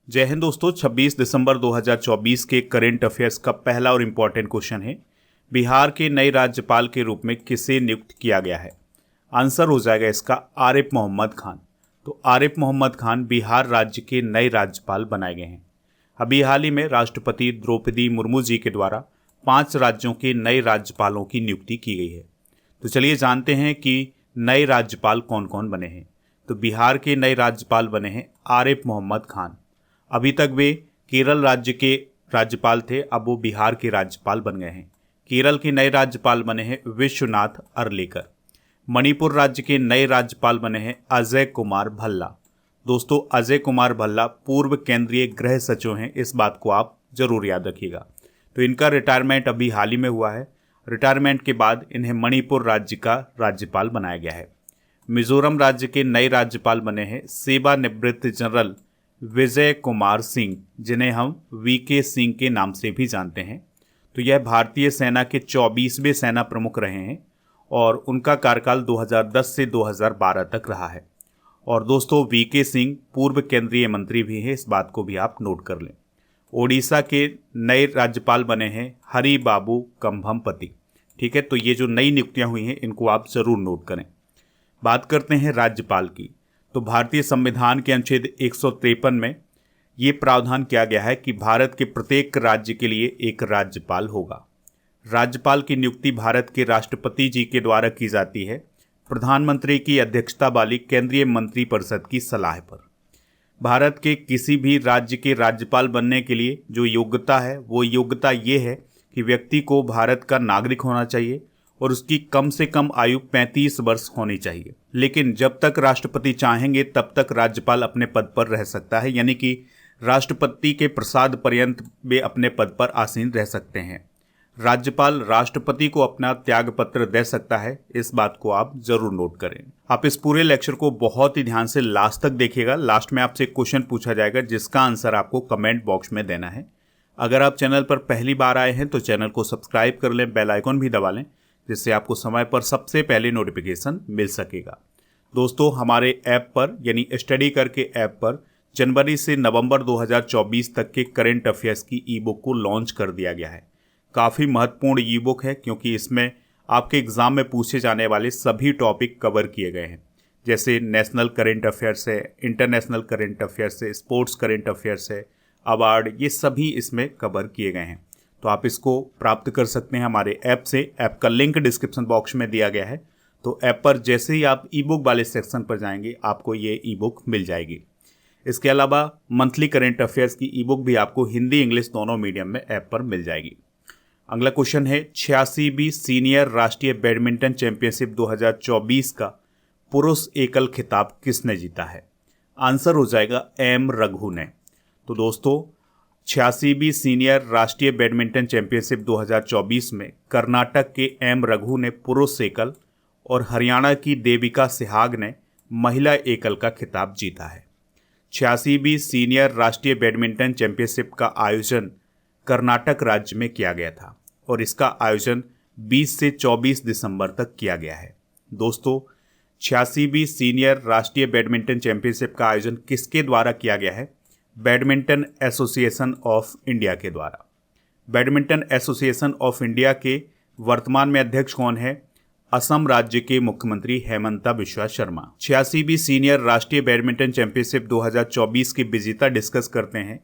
जय हिंद दोस्तों। 26 दिसंबर 2024 के करेंट अफेयर्स का पहला और इम्पॉर्टेंट क्वेश्चन है, बिहार के नए राज्यपाल के रूप में किसे नियुक्त किया गया है। आंसर हो जाएगा इसका आरिफ मोहम्मद खान। तो आरिफ मोहम्मद खान बिहार राज्य के नए राज्यपाल बनाए गए हैं। अभी हाल ही में राष्ट्रपति द्रौपदी मुर्मू जी के द्वारा 5 राज्यों के नए राज्यपालों की नियुक्ति की गई है। तो चलिए जानते हैं कि नए राज्यपाल कौन कौन बने हैं। तो बिहार के नए राज्यपाल बने हैं आरिफ मोहम्मद खान। अभी तक वे केरल राज्य के राज्यपाल थे, अब वो बिहार के राज्यपाल बन गए हैं। केरल के नए राज्यपाल बने हैं विश्वनाथ अर्लेकर। मणिपुर राज्य के नए राज्यपाल बने हैं अजय कुमार भल्ला। दोस्तों, अजय कुमार भल्ला पूर्व केंद्रीय गृह सचिव हैं, इस बात को आप जरूर याद रखिएगा। तो इनका रिटायरमेंट अभी हाल ही में हुआ है। रिटायरमेंट के बाद इन्हें मणिपुर राज्य का राज्यपाल बनाया गया है। मिजोरम राज्य के नए राज्यपाल बने हैं सेवानिवृत्त जनरल विजय कुमार सिंह, जिन्हें हम वीके सिंह के नाम से भी जानते हैं। तो यह भारतीय सेना के 24वें सेना प्रमुख रहे हैं और उनका कार्यकाल 2010 से 2012 तक रहा है। और दोस्तों, वीके सिंह पूर्व केंद्रीय मंत्री भी हैं, इस बात को भी आप नोट कर लें। ओडिशा के नए राज्यपाल बने हैं हरि बाबू कंभमपति। ठीक है, तो ये जो नई नियुक्तियां हुई हैं इनको आप जरूर नोट करें। बात करते हैं राज्यपाल की। तो भारतीय संविधान के अनुच्छेद 153 में ये प्रावधान किया गया है कि भारत के प्रत्येक राज्य के लिए एक राज्यपाल होगा। राज्यपाल की नियुक्ति भारत के राष्ट्रपति जी के द्वारा की जाती है, प्रधानमंत्री की अध्यक्षता वाली केंद्रीय मंत्रिपरिषद की सलाह पर। भारत के किसी भी राज्य के राज्यपाल बनने के लिए जो योग्यता है, वो योग्यता ये है कि व्यक्ति को भारत का नागरिक होना चाहिए और उसकी कम से कम आयु 35 वर्ष होनी चाहिए। लेकिन जब तक राष्ट्रपति चाहेंगे तब तक राज्यपाल अपने पद पर रह सकता है, यानी कि राष्ट्रपति के प्रसाद पर्यंत वे अपने पद पर आसीन रह सकते हैं। राज्यपाल राष्ट्रपति को अपना त्याग पत्र दे सकता है, इस बात को आप जरूर नोट करें। आप इस पूरे लेक्चर को बहुत ही ध्यान से लास्ट तक देखिएगा। लास्ट में आपसे एक क्वेश्चन पूछा जाएगा जिसका आंसर आपको कमेंट बॉक्स में देना है। अगर आप चैनल पर पहली बार आए हैं तो चैनल को सब्सक्राइब कर लें, बेल आइकॉन भी दबा लें, जिससे आपको समय पर सबसे पहले नोटिफिकेशन मिल सकेगा। दोस्तों, हमारे ऐप पर यानी स्टडी करके ऐप पर जनवरी से नवंबर 2024 तक के करेंट अफेयर्स की ई बुक को लॉन्च कर दिया गया है। काफ़ी महत्वपूर्ण ई बुक है क्योंकि इसमें आपके एग्जाम में पूछे जाने वाले सभी टॉपिक कवर किए गए हैं, जैसे नेशनल करेंट अफेयर्स है, इंटरनेशनल करेंट अफेयर्स है, स्पोर्ट्स करेंट अफेयर्स है, अवार्ड, ये सभी इसमें कवर किए गए हैं। तो आप इसको प्राप्त कर सकते हैं हमारे ऐप से। ऐप का लिंक डिस्क्रिप्शन बॉक्स में दिया गया है। तो ऐप पर जैसे ही आप ई बुक वाले सेक्शन पर जाएंगे आपको ये ई बुक मिल जाएगी। इसके अलावा मंथली करेंट अफेयर्स की ई बुक भी आपको हिंदी इंग्लिश दोनों मीडियम में ऐप पर मिल जाएगी। अगला क्वेश्चन है, 86वीं सीनियर राष्ट्रीय बैडमिंटन चैंपियनशिप 2024 का पुरुष एकल खिताब किसने जीता है। आंसर हो जाएगा एम रघु ने। तो दोस्तों, 86वीं सीनियर राष्ट्रीय बैडमिंटन चैंपियनशिप 2024 में कर्नाटक के एम रघु ने पुरुष एकल और हरियाणा की देविका सिहाग ने महिला एकल का खिताब जीता है। 86वीं सीनियर राष्ट्रीय बैडमिंटन चैंपियनशिप का आयोजन कर्नाटक राज्य में किया गया था और इसका आयोजन 20 से 24 दिसंबर तक किया गया है। दोस्तों, 86वीं सीनियर राष्ट्रीय बैडमिंटन चैंपियनशिप का आयोजन किसके द्वारा किया गया है? बैडमिंटन एसोसिएशन ऑफ इंडिया के द्वारा। बैडमिंटन एसोसिएशन ऑफ इंडिया के वर्तमान में अध्यक्ष कौन है? असम राज्य के मुख्यमंत्री हेमंता बिश्वा शर्मा। 86वीं सीनियर राष्ट्रीय बैडमिंटन चैंपियनशिप 2024 के विजेता डिस्कस करते हैं।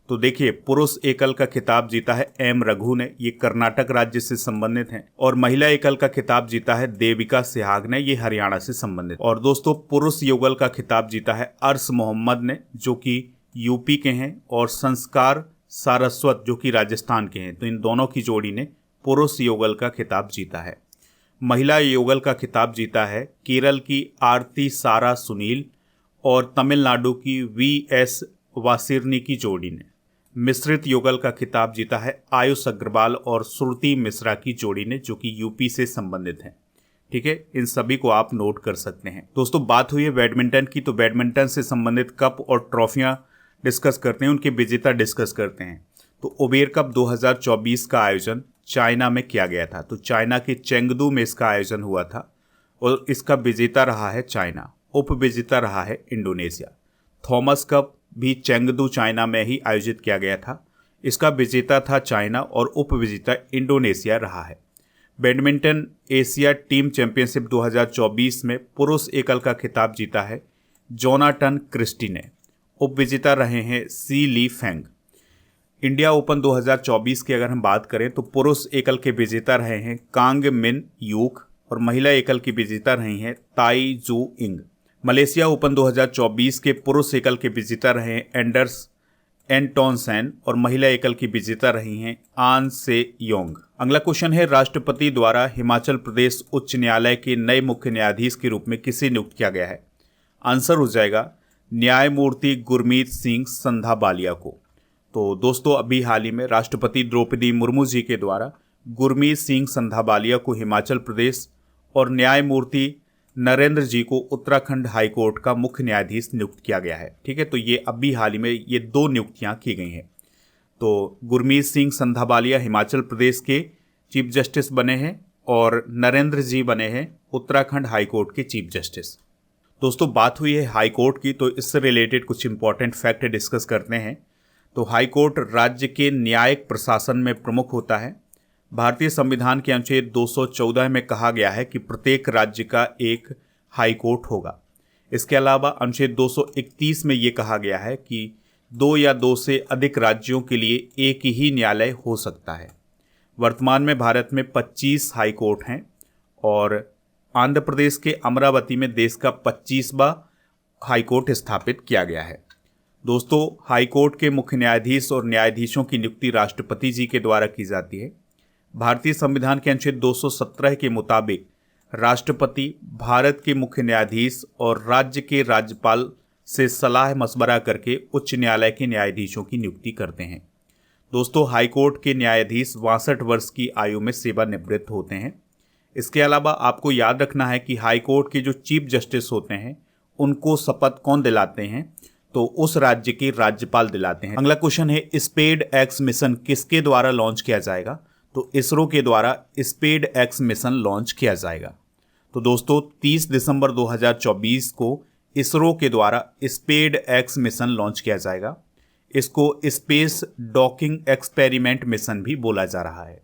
तो देखिए, पुरुष एकल का खिताब जीता है एम रघु ने, ये कर्नाटक राज्य से संबंधित हैं, और महिला एकल का खिताब जीता है देविका सिहाग ने, ये हरियाणा से संबंधित। और दोस्तों, पुरुष युगल का खिताब जीता है अर्श मोहम्मद ने, जो कि यूपी के हैं, और संस्कार सारस्वत जो कि राजस्थान के हैं। तो इन दोनों की जोड़ी ने पुरुष युगल का खिताब जीता है। महिला युगल का खिताब जीता है केरल की आरती सारा सुनील और तमिलनाडु की वीएस वासिरनी की जोड़ी ने। मिश्रित युगल का खिताब जीता है आयुष अग्रवाल और श्रुति मिश्रा की जोड़ी ने, जो कि यूपी से संबंधित हैं। ठीक है, इन सभी को आप नोट कर सकते हैं। दोस्तों, बात हुई है बैडमिंटन की, तो बैडमिंटन से संबंधित कप और ट्रॉफियां डिस्कस करते हैं, उनके विजेता डिस्कस करते हैं। तो उबेर कप 2024 का आयोजन चाइना में किया गया था। तो चाइना के चेंगदू में इसका आयोजन हुआ था और इसका विजेता रहा है चाइना, उप विजेता रहा है इंडोनेशिया। थॉमस कप भी चेंगदू चाइना में ही आयोजित किया गया था। इसका विजेता था चाइना और उपविजेता इंडोनेशिया रहा है। बैडमिंटन एशिया टीम चैंपियनशिप 2024 में पुरुष एकल का खिताब जीता है जोनाटन क्रिस्टी ने। उपविजेता रहे हैं सी ली फेंग। इंडिया ओपन 2024 की अगर हम बात करें तो पुरुष एकल के विजेता रहे हैं कांग मिन यूक और महिला एकल की विजेता रही हैं ताई जू इंग। मलेशिया ओपन 2024 के पुरुष एकल के विजेता रहे एंडर्स एंटोनसेन और महिला एकल की विजेता रही हैं आन से योंग। अगला क्वेश्चन है, राष्ट्रपति द्वारा हिमाचल प्रदेश उच्च न्यायालय के नए मुख्य न्यायाधीश के रूप में किसे नियुक्त किया गया है? आंसर हो जाएगा न्यायमूर्ति गुरमीत सिंह संधाबालिया को। तो दोस्तों, अभी हाल ही में राष्ट्रपति द्रौपदी मुर्मू जी के द्वारा गुरमीत सिंह संधाबालिया को हिमाचल प्रदेश और न्यायमूर्ति नरेंद्र जी को उत्तराखंड हाईकोर्ट का मुख्य न्यायाधीश नियुक्त किया गया है। ठीक है, तो ये अभी हाल ही में ये 2 नियुक्तियां की गई हैं। तो गुरमीत सिंह संधाबालिया हिमाचल प्रदेश के चीफ जस्टिस बने हैं और नरेंद्र जी बने हैं उत्तराखंड हाईकोर्ट के चीफ जस्टिस। दोस्तों, बात हुई है हाईकोर्ट की, तो इससे रिलेटेड कुछ इंपॉर्टेंट फैक्ट डिस्कस करते हैं। तो हाईकोर्ट राज्य के न्यायिक प्रशासन में प्रमुख होता है। भारतीय संविधान के अनुच्छेद 214 में कहा गया है कि प्रत्येक राज्य का एक हाईकोर्ट होगा। इसके अलावा अनुच्छेद 231 में ये कहा गया है कि 2 या 2 से अधिक राज्यों के लिए एक ही न्यायालय हो सकता है। वर्तमान में भारत में 25 हाईकोर्ट हैं और आंध्र प्रदेश के अमरावती में देश का 25वां हाईकोर्ट स्थापित किया गया है। दोस्तों, हाईकोर्ट के मुख्य न्यायाधीश और न्यायाधीशों की नियुक्ति राष्ट्रपति जी के द्वारा की जाती है। भारतीय संविधान के अनुच्छेद 217 के मुताबिक राष्ट्रपति भारत के मुख्य न्यायाधीश और राज्य के राज्यपाल से सलाह मशवरा करके उच्च न्यायालय के न्यायाधीशों की नियुक्ति करते हैं। दोस्तों, हाईकोर्ट के न्यायाधीश 62 वर्ष की आयु में सेवानिवृत्त होते हैं। इसके अलावा आपको याद रखना है कि हाईकोर्ट के जो चीफ जस्टिस होते हैं उनको शपथ कौन दिलाते हैं? तो उस राज्य के राज्यपाल दिलाते हैं। अगला क्वेश्चन है, स्पेड एक्स मिशन किसके द्वारा लॉन्च किया जाएगा? तो इसरो के द्वारा स्पेड एक्स मिशन लॉन्च किया जाएगा। तो दोस्तों, 30 दिसंबर 2024 को इसरो के द्वारा स्पेड एक्स मिशन लॉन्च किया जाएगा। इसको स्पेस डॉकिंग एक्सपेरिमेंट मिशन भी बोला जा रहा है।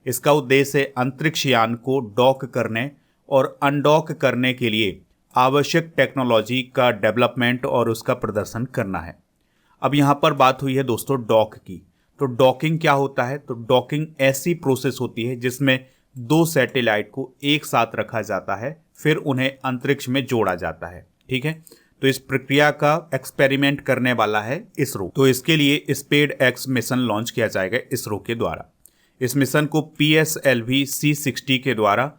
इसका उद्देश्य है अंतरिक्ष यान को डॉक करने और अनडॉक करने के लिए आवश्यक टेक्नोलॉजी का डेवलपमेंट और उसका प्रदर्शन करना है। अब यहाँ पर बात हुई है दोस्तों डॉक की। तो डॉकिंग क्या होता है? तो डॉकिंग ऐसी प्रोसेस होती है जिसमें 2 सैटेलाइट को एक साथ रखा जाता है, फिर उन्हें अंतरिक्ष में जोड़ा जाता है। ठीक है, तो इस प्रक्रिया का एक्सपेरिमेंट करने वाला है इसरो। तो इसके लिए स्पेड एक्स मिशन लॉन्च किया जाएगा इसरो के द्वारा। इस मिशन को PSLV C60 के द्वारा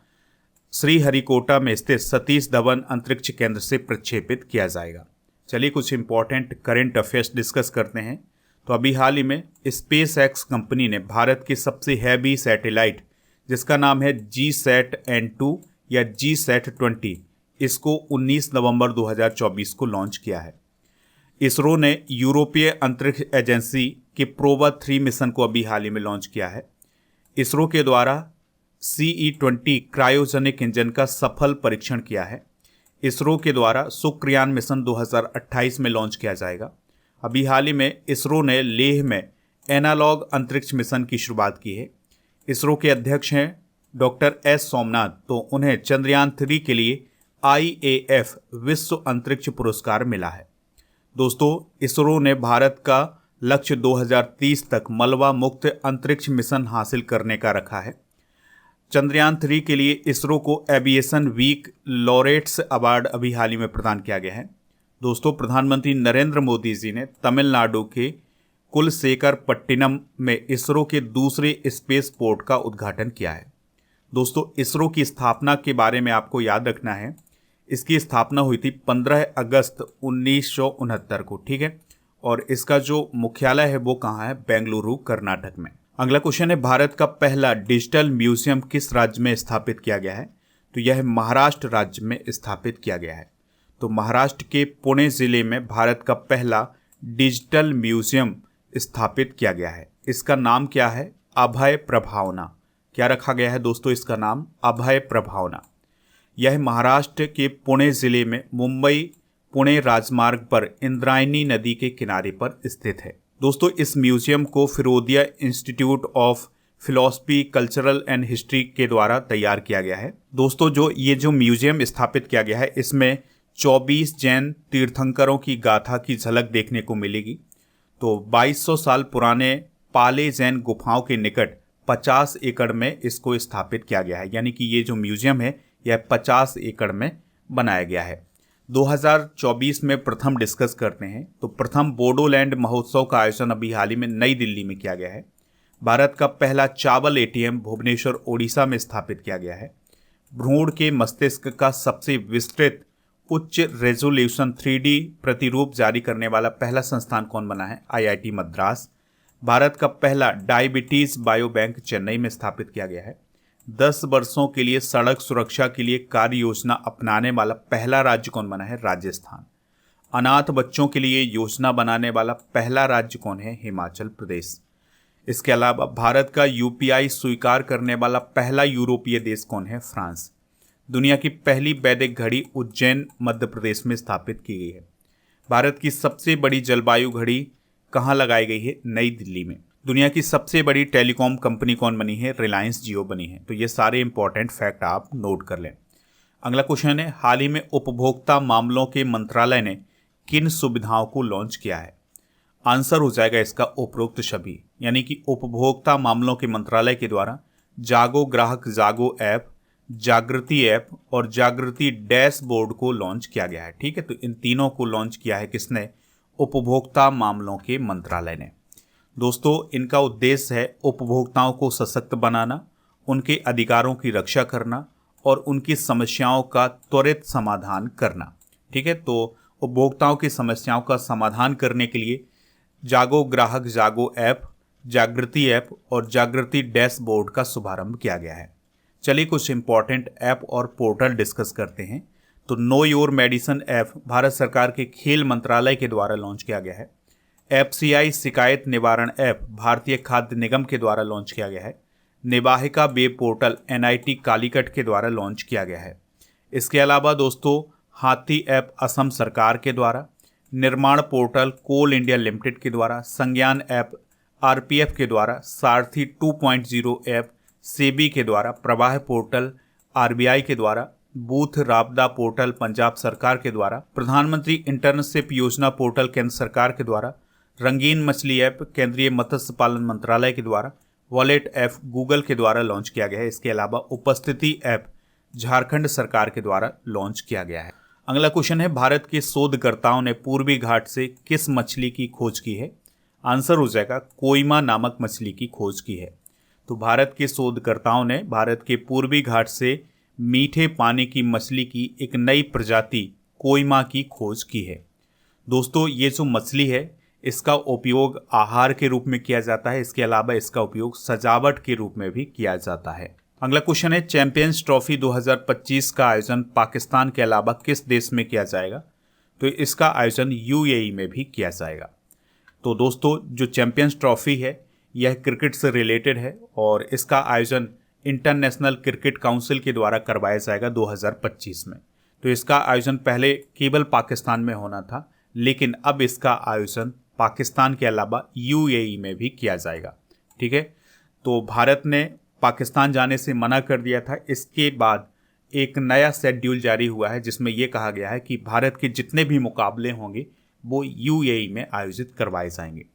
श्रीहरिकोटा में स्थित सतीश धवन अंतरिक्ष केंद्र से प्रक्षेपित किया जाएगा। चलिए कुछ इंपॉर्टेंट करंट अफेयर्स डिस्कस करते हैं। तो अभी हाल ही में स्पेस एक्स कंपनी ने भारत की सबसे हैवी सैटेलाइट जिसका नाम है GSAT-N2 या GSAT-20, इसको 19 नवंबर 2024 को लॉन्च किया है। इसरो ने यूरोपीय अंतरिक्ष एजेंसी के प्रोवा 3 मिशन को अभी हाल ही में लॉन्च किया है। इसरो के द्वारा CE-20 क्रायोजेनिक इंजन का सफल परीक्षण किया है। इसरो के द्वारा शुक्रयान मिशन 2028 में लॉन्च किया जाएगा। अभी हाल ही में इसरो ने लेह में एनालॉग अंतरिक्ष मिशन की शुरुआत की है। इसरो के अध्यक्ष हैं डॉक्टर S सोमनाथ, तो उन्हें चंद्रयान 3 के लिए IAF विश्व अंतरिक्ष पुरस्कार मिला है। दोस्तों, इसरो ने भारत का लक्ष्य 2030 तक मलबा मुक्त अंतरिक्ष मिशन हासिल करने का रखा है। चंद्रयान 3 के लिए इसरो को एविएशन वीक लॉरेट्स अवार्ड अभी हाल ही में प्रदान किया गया है। दोस्तों, प्रधानमंत्री नरेंद्र मोदी जी ने तमिलनाडु के कुलशेखरपट्टिनम में इसरो के दूसरे स्पेस पोर्ट का उद्घाटन किया है। दोस्तों, इसरो की स्थापना के बारे में आपको याद रखना है, इसकी स्थापना हुई थी 15 अगस्त 1969 को। ठीक है, और इसका जो मुख्यालय है वो कहाँ है? बेंगलुरु, कर्नाटक में। अगला क्वेश्चन है, भारत का पहला डिजिटल म्यूजियम किस राज्य में स्थापित किया गया है? तो यह महाराष्ट्र राज्य में स्थापित किया गया है। तो महाराष्ट्र के पुणे जिले में भारत का पहला डिजिटल म्यूजियम स्थापित किया गया है। इसका नाम क्या है? अभय प्रभावना। क्या रखा गया है दोस्तों इसका नाम? अभय प्रभावना। यह महाराष्ट्र के पुणे जिले में मुंबई पुणे राजमार्ग पर इंद्रायणी नदी के किनारे पर स्थित है। दोस्तों, इस म्यूजियम को Firodia institute of philosophy, cultural and history के द्वारा तैयार किया गया है। दोस्तों, जो म्यूजियम स्थापित किया गया है, इसमें 24 जैन तीर्थंकरों की गाथा की झलक देखने को मिलेगी। तो 2200 साल पुराने पाले जैन गुफाओं के निकट 50 एकड़ में इसको स्थापित किया गया है, यानी कि ये जो म्यूजियम है यह 50 एकड़ में बनाया गया है। 2024 में प्रथम डिस्कस करते हैं तो प्रथम बोडोलैंड महोत्सव का आयोजन अभी हाल ही में नई दिल्ली में किया गया है। भारत का पहला चावल एटीएम भुवनेश्वर ओडिशा में स्थापित किया गया है। भ्रूण के मस्तिष्क का सबसे विस्तृत उच्च रेजोल्यूशन 3D प्रतिरूप जारी करने वाला पहला संस्थान कौन बना है? IIT मद्रास। भारत का पहला डायबिटीज बायो बैंक चेन्नई में स्थापित किया गया है। 10 वर्षों के लिए सड़क सुरक्षा के लिए कार्य योजना अपनाने वाला पहला राज्य कौन बना है? राजस्थान। अनाथ बच्चों के लिए योजना बनाने वाला पहला राज्य कौन है? हिमाचल प्रदेश। इसके अलावा भारत का UPI स्वीकार करने वाला पहला यूरोपीय देश कौन है? फ्रांस। दुनिया की पहली वैदिक घड़ी उज्जैन मध्य प्रदेश में स्थापित की गई है। भारत की सबसे बड़ी जलवायु घड़ी कहाँ लगाई गई है? नई दिल्ली में। दुनिया की सबसे बड़ी टेलीकॉम कंपनी कौन बनी है? रिलायंस जियो बनी है। तो ये सारे इंपॉर्टेंट फैक्ट आप नोट कर लें। अगला क्वेश्चन है, हाल ही में उपभोक्ता मामलों के मंत्रालय ने किन सुविधाओं को लॉन्च किया है? आंसर हो जाएगा इसका उपरोक्त सभी, यानी कि उपभोक्ता मामलों के मंत्रालय के द्वारा जागो ग्राहक जागो ऐप, जागृति ऐप और जागृति डैशबोर्ड को लॉन्च किया गया है। ठीक है, तो इन तीनों को लॉन्च किया है किसने? उपभोक्ता मामलों के मंत्रालय ने। दोस्तों, इनका उद्देश्य है उपभोक्ताओं को सशक्त बनाना, उनके अधिकारों की रक्षा करना और उनकी समस्याओं का त्वरित समाधान करना। ठीक है, तो उपभोक्ताओं की समस्याओं का समाधान करने के लिए जागो ग्राहक जागो ऐप, जागृति ऐप और जागृति डैशबोर्ड का शुभारंभ किया गया है। चलिए कुछ इंपॉर्टेंट ऐप और पोर्टल डिस्कस करते हैं। तो know your medicine app Bharat सरकार के खेल मंत्रालय के द्वारा लॉन्च किया गया है। FCI शिकायत निवारण ऐप भारतीय खाद्य निगम के द्वारा लॉन्च किया गया है। निवाहिका वेब पोर्टल NIT कालीकट के द्वारा लॉन्च किया गया है। इसके अलावा दोस्तों, हाथी ऐप असम सरकार के द्वारा, निर्माण पोर्टल कोल इंडिया लिमिटेड के द्वारा, संज्ञान ऐप RPF के द्वारा, सारथी 2.0 ऐप सेबी के द्वारा, प्रवाह पोर्टल RBI के द्वारा, बूथ राबदा पोर्टल पंजाब सरकार के द्वारा, प्रधानमंत्री इंटर्नशिप योजना पोर्टल केंद्र सरकार के द्वारा, रंगीन मछली ऐप केंद्रीय मत्स्य पालन मंत्रालय के द्वारा, वॉलेट ऐप गूगल के द्वारा लॉन्च किया गया है। इसके अलावा उपस्थिति ऐप झारखंड सरकार के द्वारा लॉन्च किया गया है। अगला क्वेश्चन है, भारत के शोधकर्ताओं ने पूर्वी घाट से किस मछली की खोज की है? आंसर हो जाएगा कोइमा नामक मछली की खोज की है। तो भारत के शोधकर्ताओं ने भारत के पूर्वी घाट से मीठे पानी की मछली की एक नई प्रजाति कोइमा की खोज की है। दोस्तों, ये जो मछली है इसका उपयोग आहार के रूप में किया जाता है। इसके अलावा इसका उपयोग सजावट के रूप में भी किया जाता है। अगला क्वेश्चन है, चैंपियंस ट्रॉफी 2025 का आयोजन पाकिस्तान के अलावा किस देश में किया जाएगा? तो इसका आयोजन UAE में भी किया जाएगा। तो दोस्तों, जो चैंपियंस ट्रॉफी है यह क्रिकेट से रिलेटेड है और इसका आयोजन इंटरनेशनल क्रिकेट काउंसिल के द्वारा करवाया जाएगा 2025 में। तो इसका आयोजन पहले केवल पाकिस्तान में होना था, लेकिन अब इसका आयोजन पाकिस्तान के अलावा UAE में भी किया जाएगा। ठीक है, तो भारत ने पाकिस्तान जाने से मना कर दिया था। इसके बाद एक नया शेड्यूल जारी हुआ है जिसमें यह कहा गया है कि भारत के जितने भी मुकाबले होंगे वो UAE में आयोजित करवाए जाएंगे।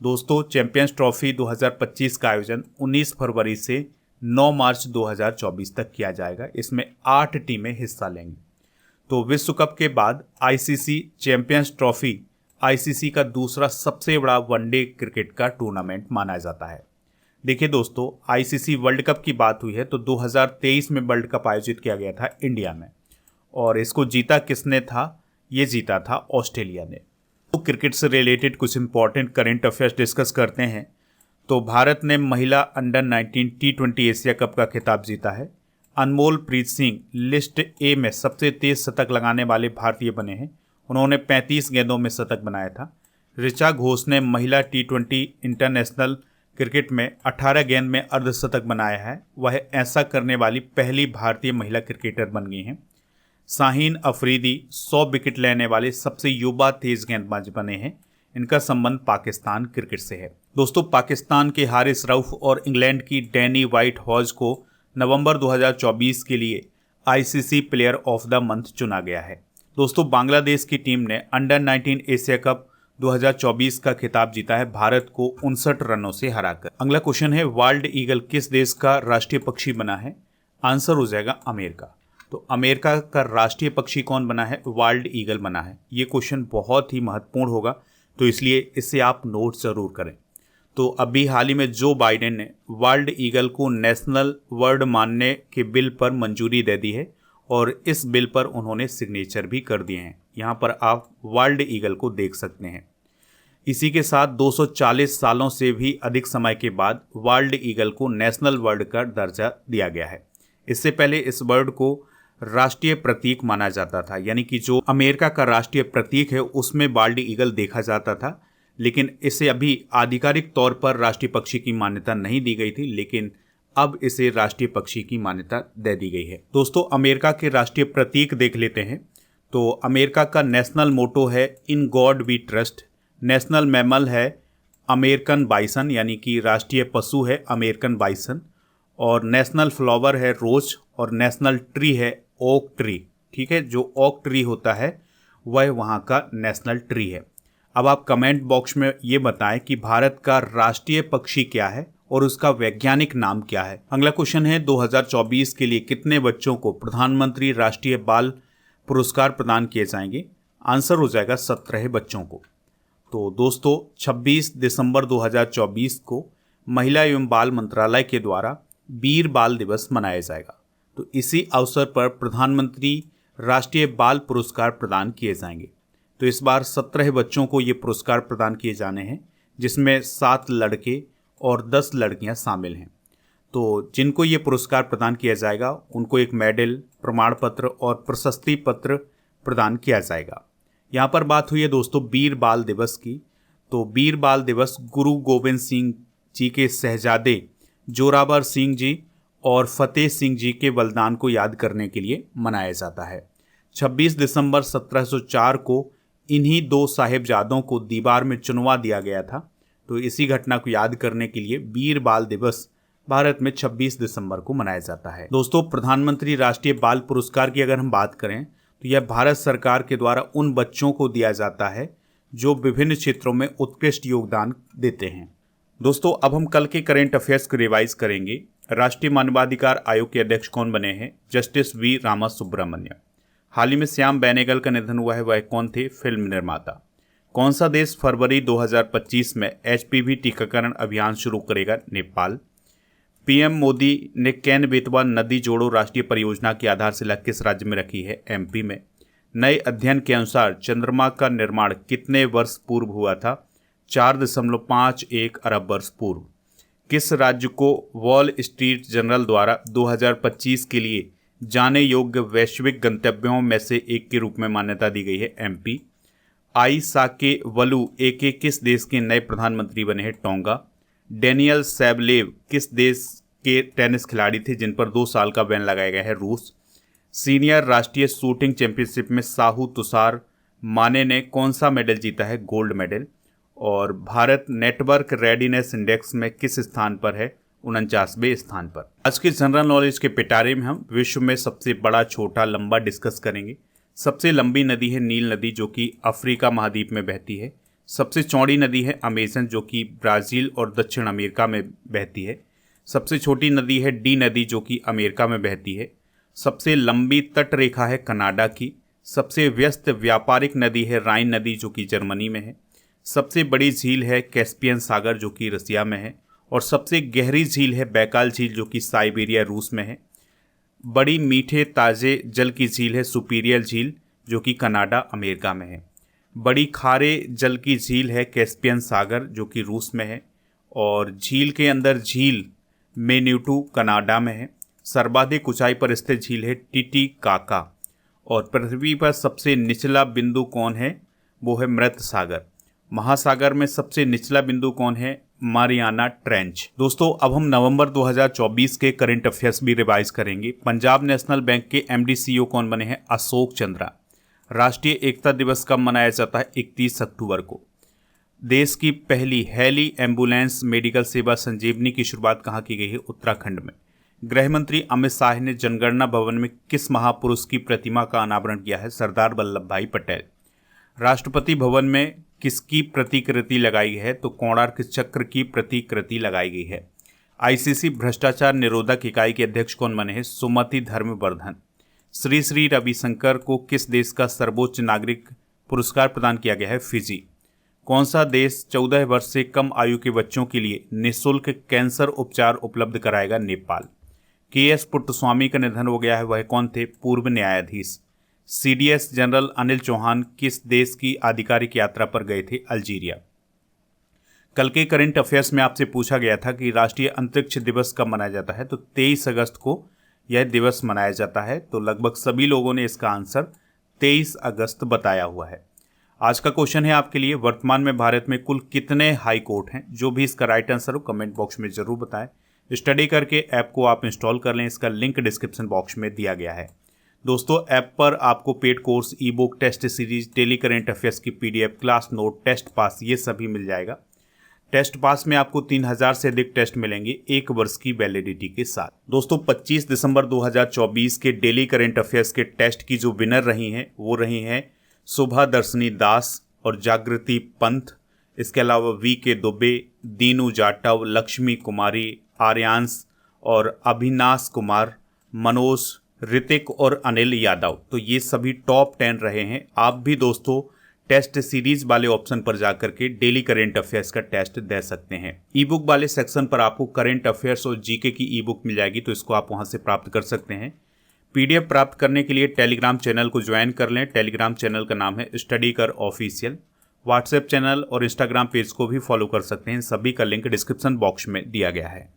दोस्तों, चैंपियंस ट्रॉफी 2025 का आयोजन 19 फरवरी से 9 मार्च 2024 तक किया जाएगा। इसमें 8 टीमें हिस्सा लेंगी। तो विश्व कप के बाद ICC चैंपियंस ट्रॉफी ICC का दूसरा सबसे बड़ा वनडे क्रिकेट का टूर्नामेंट माना जाता है। देखिए दोस्तों, ICC वर्ल्ड कप की बात हुई है तो 2023 में वर्ल्ड कप आयोजित किया गया था इंडिया में, और इसको जीता किसने था? ये जीता था ऑस्ट्रेलिया ने। तो क्रिकेट से रिलेटेड कुछ इंपॉर्टेंट करंट अफेयर्स डिस्कस करते हैं। तो भारत ने महिला अंडर 19 T20 एशिया कप का खिताब जीता है। अनमोल प्रीत सिंह लिस्ट A में सबसे तेज शतक लगाने वाले भारतीय बने हैं। उन्होंने 35 गेंदों में शतक बनाया था। ऋचा घोष ने महिला T20 इंटरनेशनल क्रिकेट में 18 गेंद में अर्धशतक बनाया है। वह ऐसा करने वाली पहली भारतीय महिला क्रिकेटर बन गई हैं। शाहीन अफरीदी 100 विकेट लेने वाले सबसे युवा तेज गेंदबाज बने हैं। इनका संबंध पाकिस्तान क्रिकेट से है। दोस्तों, पाकिस्तान के हारिस रऊफ और इंग्लैंड की डैनी वाइट हॉज को नवंबर 2024 के लिए ICC player of the month चुना गया है। दोस्तों, बांग्लादेश की टीम ने अंडर 19 एशिया कप 2024 का खिताब जीता है भारत को 59 रनों से हराकर। अगला क्वेश्चन है, वर्ल्ड ईगल किस देश का राष्ट्रीय पक्षी बना है? आंसर हो जाएगा अमेरिका। तो अमेरिका का राष्ट्रीय पक्षी कौन बना है? वर्ल्ड ईगल बना है। ये क्वेश्चन बहुत ही महत्वपूर्ण होगा, तो इसलिए इसे आप नोट जरूर करें। तो अभी हाल ही में जो बाइडेन ने वर्ल्ड ईगल को नेशनल बर्ड मानने के बिल पर मंजूरी दे दी है और इस बिल पर उन्होंने सिग्नेचर भी कर दिए हैं। यहाँ पर आप वर्ल्ड ईगल को देख सकते हैं। इसी के साथ 240 सालों से भी अधिक समय के बाद वर्ल्ड ईगल को नेशनल बर्ड का दर्जा दिया गया है। इससे पहले इस बर्ड को राष्ट्रीय प्रतीक माना जाता था, यानी कि जो अमेरिका का राष्ट्रीय प्रतीक है उसमें वर्ल्ड ईगल देखा जाता था, लेकिन इसे अभी आधिकारिक तौर पर राष्ट्रीय पक्षी की मान्यता नहीं दी गई थी, लेकिन अब इसे राष्ट्रीय पक्षी की मान्यता दे दी गई है। दोस्तों, अमेरिका के राष्ट्रीय प्रतीक देख लेते हैं। तो अमेरिका का नेशनल मोटो है in God we trust. National mammal है अमेरिकन बाइसन, यानी कि राष्ट्रीय पशु है अमेरिकन बाइसन। और नेशनल फ्लावर है रोज और नेशनल ट्री है ओक ट्री। ठीक है, जो ओक ट्री होता है वह वहाँ का नेशनल ट्री है। अब आप कमेंट बॉक्स में ये बताएं कि भारत का राष्ट्रीय पक्षी क्या है और उसका वैज्ञानिक नाम क्या है। अगला क्वेश्चन है, 2024 के लिए कितने बच्चों को प्रधानमंत्री राष्ट्रीय बाल पुरस्कार प्रदान किए जाएंगे? आंसर हो जाएगा 17 बच्चों को। तो दोस्तों, 26 दिसंबर 2024 को महिला एवं बाल मंत्रालय के द्वारा वीर बाल दिवस मनाया जाएगा। तो इसी अवसर पर प्रधानमंत्री राष्ट्रीय बाल पुरस्कार प्रदान किए जाएंगे। तो इस बार 17 बच्चों को ये पुरस्कार प्रदान किए जाने हैं, जिसमें 7 लड़के और 10 लड़कियां शामिल हैं। तो जिनको ये पुरस्कार प्रदान किया जाएगा उनको एक मेडल, प्रमाण पत्र और प्रशस्ति पत्र प्रदान किया जाएगा। यहाँ पर बात हुई है दोस्तों वीर बाल दिवस की। तो वीर बाल दिवस गुरु गोविंद सिंह जी के शहजादे जोरावर सिंह जी और फतेह सिंह जी के बलिदान को याद करने के लिए मनाया जाता है। 26 दिसंबर 1704 को इन्हीं 2 साहिबजादों को दीवार में चुनवा दिया गया था। तो इसी घटना को याद करने के लिए वीर बाल दिवस भारत में 26 दिसंबर को मनाया जाता है। दोस्तों, प्रधानमंत्री राष्ट्रीय बाल पुरस्कार की अगर हम बात करें तो यह भारत सरकार के द्वारा उन बच्चों को दिया जाता है जो विभिन्न क्षेत्रों में उत्कृष्ट योगदान देते हैं। दोस्तों, अब हम कल के करेंट अफेयर्स को रिवाइज करेंगे। राष्ट्रीय मानवाधिकार आयोग के अध्यक्ष कौन बने हैं? Justice V Ramasubramanian. हाल ही में श्याम बेनेगल का निधन हुआ है, वह कौन थे? फिल्म निर्माता। कौन सा देश फरवरी 2025 में एचपीवी टीकाकरण अभियान शुरू करेगा? नेपाल। पीएम मोदी ने केन बेतवा नदी जोड़ो राष्ट्रीय परियोजना की आधारशिला किस राज्य में रखी है? एमपी में। नए अध्ययन के अनुसार चंद्रमा का निर्माण कितने वर्ष पूर्व हुआ था? 4.51 अरब वर्ष पूर्व। किस राज्य को वॉल स्ट्रीट जर्नल द्वारा 2025 के लिए जाने योग्य वैश्विक गंतव्यों में से एक के रूप में मान्यता दी गई है? एमपी। आइसाके वलू एके किस देश के नए प्रधानमंत्री बने हैं? टोंगा। डेनियल सैबलेव किस देश के टेनिस खिलाड़ी थे जिन पर 2 साल का बैन लगाया गया है? रूस। सीनियर राष्ट्रीय शूटिंग चैंपियनशिप में साहू तुषार माने ने कौन सा मेडल जीता है? Gold medal. और भारत नेटवर्क रेडीनेस इंडेक्स में किस स्थान पर है? 49वें स्थान पर। आज के जनरल नॉलेज के पिटारे में हम विश्व में सबसे बड़ा, छोटा, लंबा डिस्कस करेंगे। सबसे लंबी नदी है नील नदी, जो कि अफ्रीका महाद्वीप में बहती है। सबसे चौड़ी नदी है अमेजन, जो कि ब्राज़ील और दक्षिण अमेरिका में बहती है। सबसे छोटी नदी है डी नदी, जो कि अमेरिका में बहती है। सबसे लंबी तट रेखा है कनाडा की। सबसे व्यस्त व्यापारिक नदी है राइन नदी, जो कि जर्मनी में है। सबसे बड़ी झील है कैस्पियन सागर, जो कि रसिया में है। और सबसे गहरी झील है बैकाल झील, जो कि साइबेरिया रूस में है। बड़ी मीठे ताज़े जल की झील है सुपीरियर झील, जो कि कनाडा अमेरिका में है। बड़ी खारे जल की झील है कैस्पियन सागर, जो कि रूस में है। और झील के अंदर झील मेन्यूटू कनाडा में है। सर्वाधिक ऊंचाई पर स्थित झील है टिटिकाका। और पृथ्वी पर सबसे निचला बिंदु कौन है? वो है मृत सागर। महासागर में सबसे निचला बिंदु कौन है? Mariana trench. दोस्तों अब हम नवंबर 2024 के करंट अफेयर्स भी रिवाइज करेंगे। पंजाब नेशनल बैंक के एमडी सीईओ कौन बने हैं? अशोक चंद्रा। राष्ट्रीय एकता दिवस कब मनाया जाता है? 31 अक्टूबर को। देश की पहली हेली एम्बुलेंस मेडिकल सेवा संजीवनी की शुरुआत कहाँ की गई है? उत्तराखंड में। गृह मंत्री अमित शाह ने जनगणना भवन में किस महापुरुष की प्रतिमा का अनावरण किया है? सरदार वल्लभ भाई पटेल। राष्ट्रपति भवन में किसकी प्रतिकृति लगाई गई है? तो कोणार्क चक्र की प्रतिकृति लगाई गई है। आईसीसी भ्रष्टाचार निरोधक इकाई के अध्यक्ष कौन बने हैं? सुमति धर्मवर्धन। श्री श्री रविशंकर को किस देश का सर्वोच्च नागरिक पुरस्कार प्रदान किया गया है? फिजी। कौन सा देश 14 वर्ष से कम आयु के बच्चों के लिए निःशुल्क कैंसर उपचार उपलब्ध कराएगा? नेपाल। के.एस. पुट्टस्वामी का निधन हो गया है, वह कौन थे? पूर्व न्यायाधीश। सीडीएस जनरल अनिल चौहान किस देश की आधिकारिक यात्रा पर गए थे? अल्जीरिया। कल के करंट अफेयर्स में आपसे पूछा गया था कि राष्ट्रीय अंतरिक्ष दिवस कब मनाया जाता है? तो 23 अगस्त को यह दिवस मनाया जाता है। तो लगभग सभी लोगों ने इसका आंसर 23 अगस्त बताया हुआ है। आज का क्वेश्चन है आपके लिए, वर्तमान में भारत में कुल कितने हाई कोर्ट हैं? जो भी इसका राइट आंसर हो कमेंट बॉक्स में जरूर बताएं। स्टडी करके ऐप को आप इंस्टॉल कर लें, इसका लिंक डिस्क्रिप्शन बॉक्स में दिया गया है। दोस्तों ऐप पर आपको paid course, e book, test series, daily current affairs की PDF, class note, test pass, ये सभी मिल जाएगा। टेस्ट पास में आपको 3000 से अधिक टेस्ट मिलेंगे 1 वर्ष की वैलिडिटी के साथ। दोस्तों 25 दिसंबर 2024 के डेली करंट अफेयर्स के टेस्ट की जो विनर रही हैं वो रही हैं सुभा दर्शनी दास और जागृति पंत। इसके अलावा वी.के. दुबे, दीनू जाटव, लक्ष्मी कुमारी, आर्यांश और अभिनाश कुमार, मनोज, ऋतिक और अनिल यादव। तो ये सभी टॉप 10 रहे हैं। आप भी दोस्तों टेस्ट सीरीज वाले ऑप्शन पर जाकर के डेली करंट अफेयर्स का टेस्ट दे सकते हैं। ई बुक वाले सेक्शन पर आपको करंट अफेयर्स और जीके की ई बुक मिल जाएगी, तो इसको आप वहां से प्राप्त कर सकते हैं। पीडीएफ प्राप्त करने के लिए टेलीग्राम चैनल को ज्वाइन कर लें। टेलीग्राम चैनल का नाम है स्टडी कर ऑफिशियल। व्हाट्सएप चैनल और इंस्टाग्राम पेज को भी फॉलो कर सकते हैं। सभी का लिंक डिस्क्रिप्शन बॉक्स में दिया गया है।